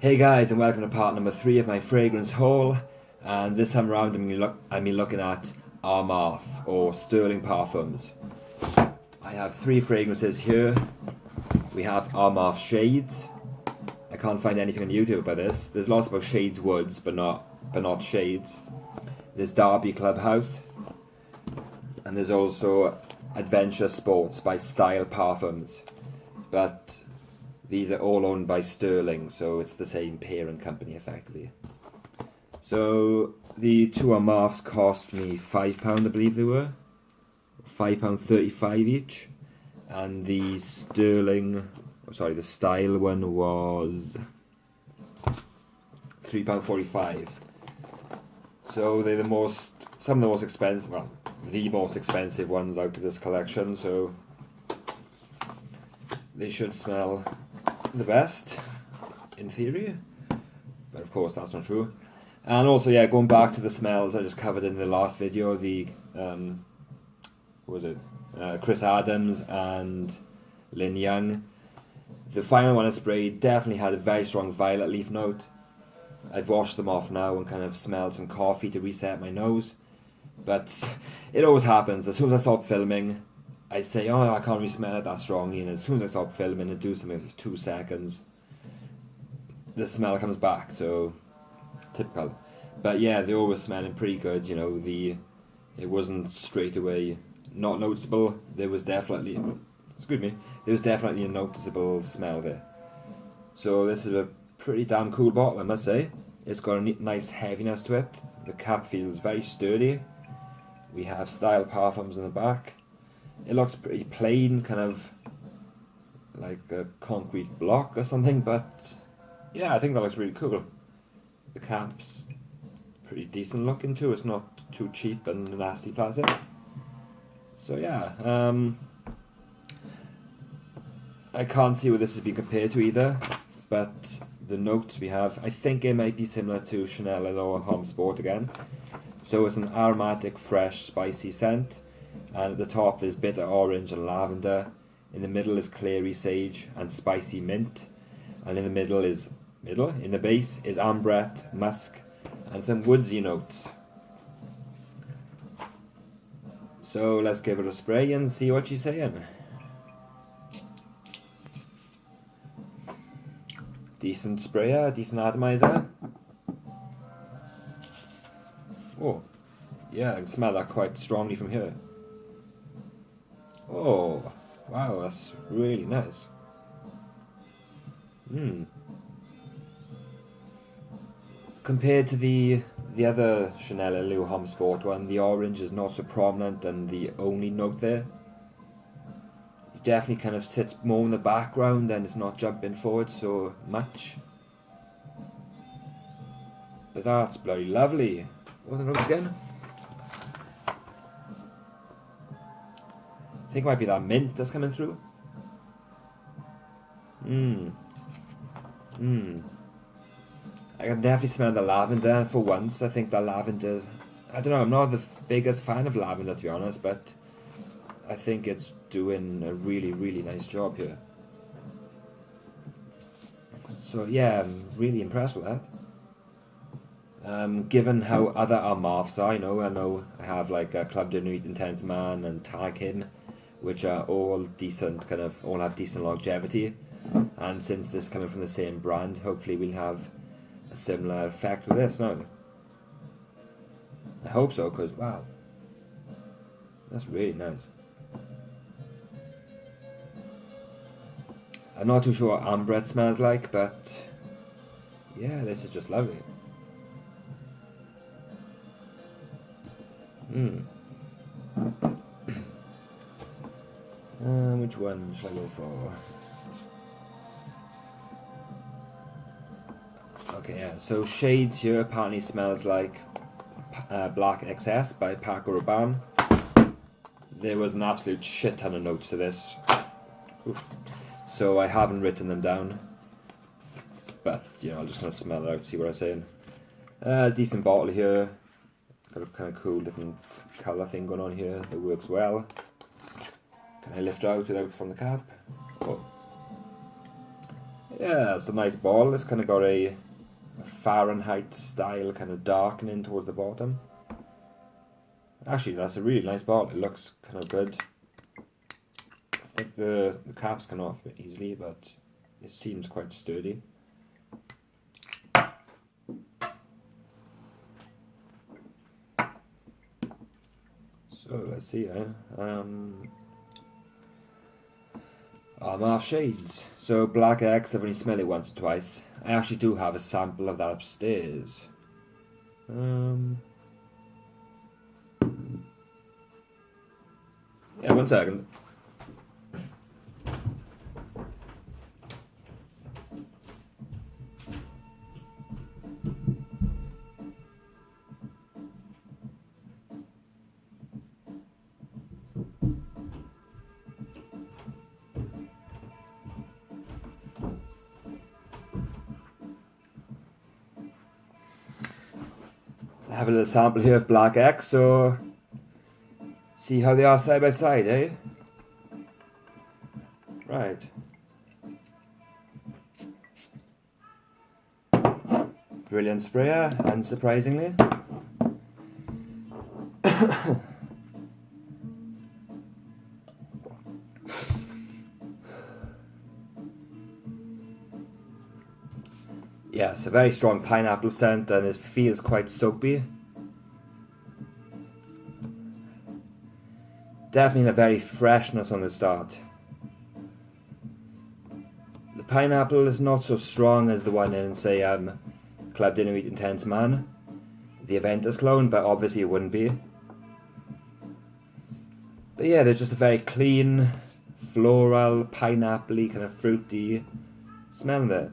Hey guys, and welcome to part number 3 of my fragrance haul. And this time around I'm looking at Armaf or Sterling Parfums. I have 3 fragrances here. We have Armaf Shades. I can't find anything on YouTube about this. There's lots about Shades Woods, but not Shades. There's Derby Clubhouse. And there's also Adventure Sports by Style Parfums. But these are all owned by Sterling, so it's the same parent company effectively. So the 2 Armafs cost me £5, I believe they were. £5.35 each. And the the Style one was £3.45. So they're some of the most expensive, well, the most expensive ones out of this collection, so they should smell the best, in theory, but of course that's not true. And also, yeah, going back to the smells I just covered in the last video, the Chris Adams and Lin Young. The final one I sprayed definitely had a very strong violet leaf note. I've washed them off now and kind of smelled some coffee to reset my nose, but it always happens. As soon as I stop filming, I say, oh, I can't really smell it that strongly, and as soon as I stop filming and do something for 2 seconds, the smell comes back, so typical. But yeah, they always smelling pretty good, you know, it wasn't straight away not noticeable. There was definitely a noticeable smell there. So this is a pretty damn cool bottle, I must say. It's got a nice heaviness to it. The cap feels very sturdy. We have Style Parfums in the back. It looks pretty plain, kind of like a concrete block or something, but yeah, I think that looks really cool. The cap's pretty decent looking too, it's not too cheap and nasty plastic. So yeah, I can't see what this has been compared to either, but the notes we have, I think it might be similar to Chanel Allure Home Sport again. So it's an aromatic, fresh, spicy scent. And at the top there's bitter orange and lavender. In the middle is clary sage and spicy mint. And in the base is ambrette, musk, and some woodsy notes. So let's give it a spray and see what she's saying. Decent sprayer, decent atomizer. Oh, yeah, I can smell that quite strongly from here. Oh, wow, that's really nice. Compared to the other Chanel Allure Home Sport one, the orange is not so prominent and the only note there. It definitely kind of sits more in the background and it's not jumping forward so much. But that's bloody lovely. What are the notes again? I think it might be that mint that's coming through. I can definitely smell the lavender for once. I think the lavender's, I don't know, I'm not the biggest fan of lavender to be honest, but I think it's doing a really, really nice job here. So yeah, I'm really impressed with that. Given how other Armafs are, I know I have like a Club de Nuit Intense Man and Tag Him, which are all decent, all have decent longevity. And since this is coming from the same brand, hopefully we'll have a similar effect with this, no? I hope so, because wow, that's really nice. I'm not too sure what ambrette smells like, but yeah, this is just lovely. Which one shall I go for? Okay, yeah, so Shades here apparently smells like Black XS by Paco Rabanne. There was an absolute shit ton of notes to this. Oof. So I haven't written them down. But, you know, I'm just going to smell it out, see what I'm saying. Decent bottle here. Got a kind of cool different colour thing going on here that works well. Can I lift it out without from the cap? Oh. Yeah, it's a nice bottle. It's kind of got a Fahrenheit style kind of darkening towards the bottom. Actually, that's a really nice bottle. It looks kind of good. I think the caps come off a bit easily, but it seems quite sturdy. So let's see. Armaf shades. So Black X, I've only smelled it once or twice. I actually do have a sample of that upstairs. Yeah, 1 second. I have a little sample here of Black X, so see how they are side by side, eh? Right. Brilliant sprayer, unsurprisingly. Yes, a very strong pineapple scent, and it feels quite soapy. Definitely a very freshness on the start. The pineapple is not so strong as the one in, say, Club Dinner Eat Intense Man, the Aventus clone, but obviously it wouldn't be. But yeah, there's just a very clean, floral, pineapple-y, kind of fruity smell there.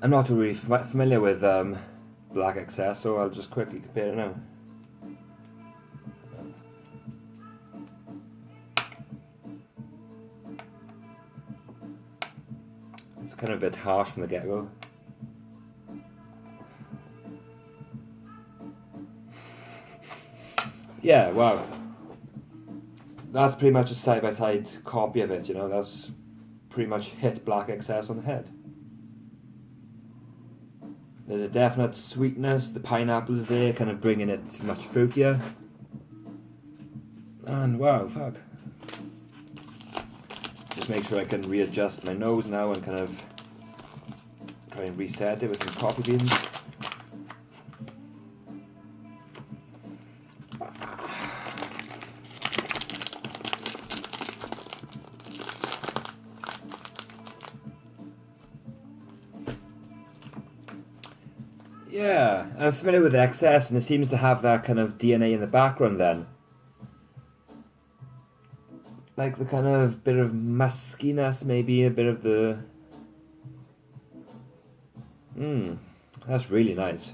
I'm not really familiar with Black XS, so I'll just quickly compare it now. It's kind of a bit harsh from the get-go. Yeah, wow. That's pretty much a side-by-side copy of it, you know, that's pretty much hit Black XS on the head. There's a definite sweetness, the pineapple's there, kind of bringing it much fruitier. And wow, fuck. Just make sure I can readjust my nose now and kind of try and reset it with some coffee beans. Yeah, I'm familiar with XS, and it seems to have that kind of DNA in the background then. Like the kind of bit of muskiness, maybe a bit of the... that's really nice.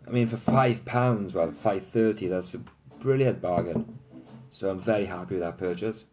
I mean, for £5, well, £5.30, that's a brilliant bargain. So I'm very happy with that purchase.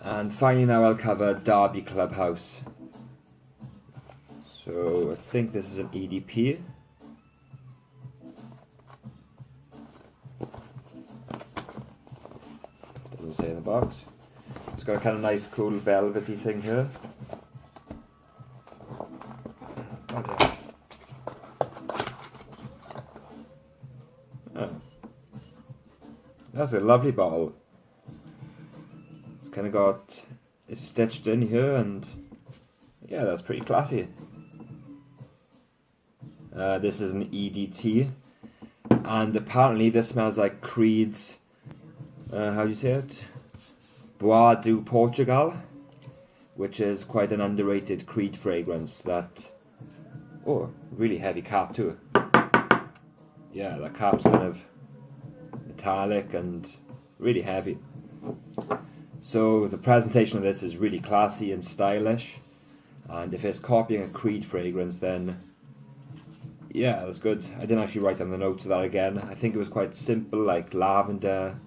And finally now I'll cover Derby Clubhouse. So I think this is an EDP. Doesn't say in the box. It's got a kind of nice cool velvety thing here. Okay. Oh. That's a lovely bottle. Kind of got it stitched in here, and yeah, that's pretty classy. This is an EDT, and apparently this smells like Creed's how do you say it? Bois do Portugal, which is quite an underrated Creed fragrance. That really heavy cap too. Yeah, the cap's kind of metallic and really heavy. So the presentation of this is really classy and stylish, and if it's copying a Creed fragrance, then yeah, that's good. I didn't actually write down the notes of that again. I think it was quite simple, like lavender.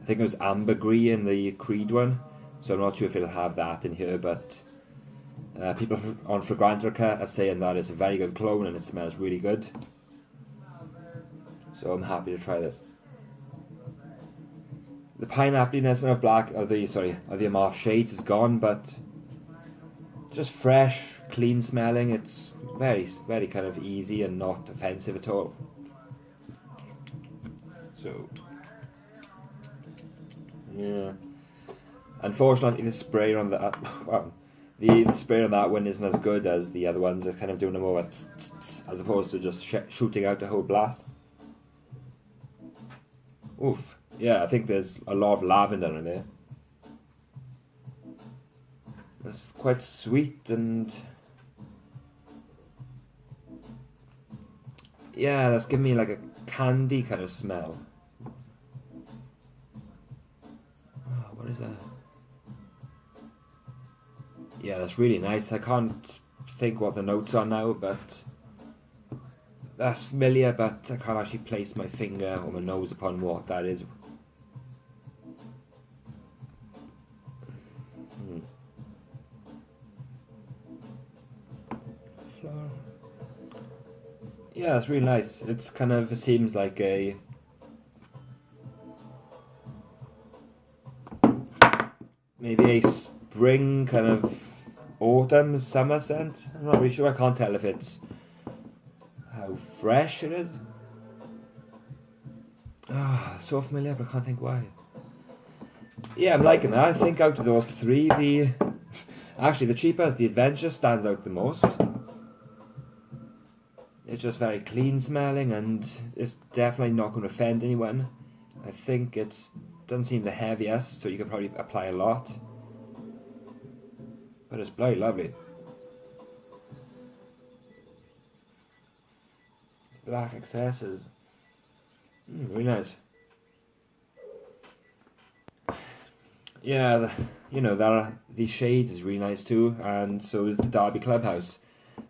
I think it was ambergris in the Creed one, so I'm not sure if it'll have that in here, but people on Fragrantica are saying that it's a very good clone and it smells really good. So I'm happy to try this. The pineappliness of black, of the Armaf shades is gone, but just fresh, clean smelling. It's very, very kind of easy and not offensive at all. So, yeah. Unfortunately, the spray on that, the spray on that one isn't as good as the other ones. It's kind of doing a more as opposed to just shooting out the whole blast. Oof. Yeah, I think there's a lot of lavender in there. That's quite sweet and yeah, that's giving me like a candy kind of smell. Oh, what is that? Yeah, that's really nice. I can't think what the notes are now, but that's familiar, but I can't actually place my finger or my nose upon what that is. Yeah, it's really nice. It's kind of, it seems like a maybe a spring kind of autumn summer scent. I'm not really sure. I can't tell if it's how fresh it is. Ah, so familiar, but I can't think why. Yeah, I'm liking that. I think out of those three, the cheapest, the Adventure stands out the most. It's just very clean smelling and it's definitely not going to offend anyone. I think it doesn't seem the heaviest, so you can probably apply a lot. But it's bloody lovely. Black accesses. Really nice. Yeah, the shade is really nice too, and so is the Derby Clubhouse.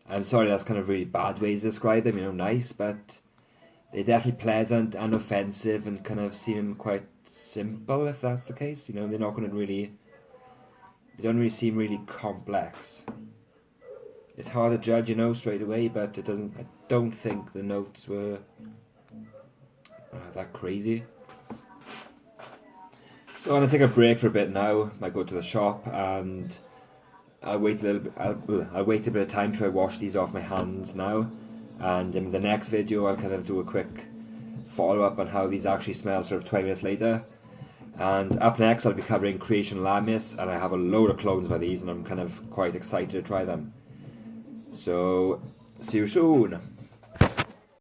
I'm sorry, that's kind of really bad ways to describe them, nice, but they're definitely pleasant and offensive and kind of seem quite simple, if that's the case. They're not going to really, they don't really seem really complex. It's hard to judge, straight away, but I don't think the notes were that crazy. So I'm going to take a break for a bit now. I go to the shop and I'll wait a little bit. I'll wait a bit of time before I wash these off my hands now, and in the next video I'll kind of do a quick follow up on how these actually smell sort of 20 minutes later. And up next I'll be covering Creation Lamis, and I have a load of clones by these, and I'm kind of quite excited to try them. So see you soon.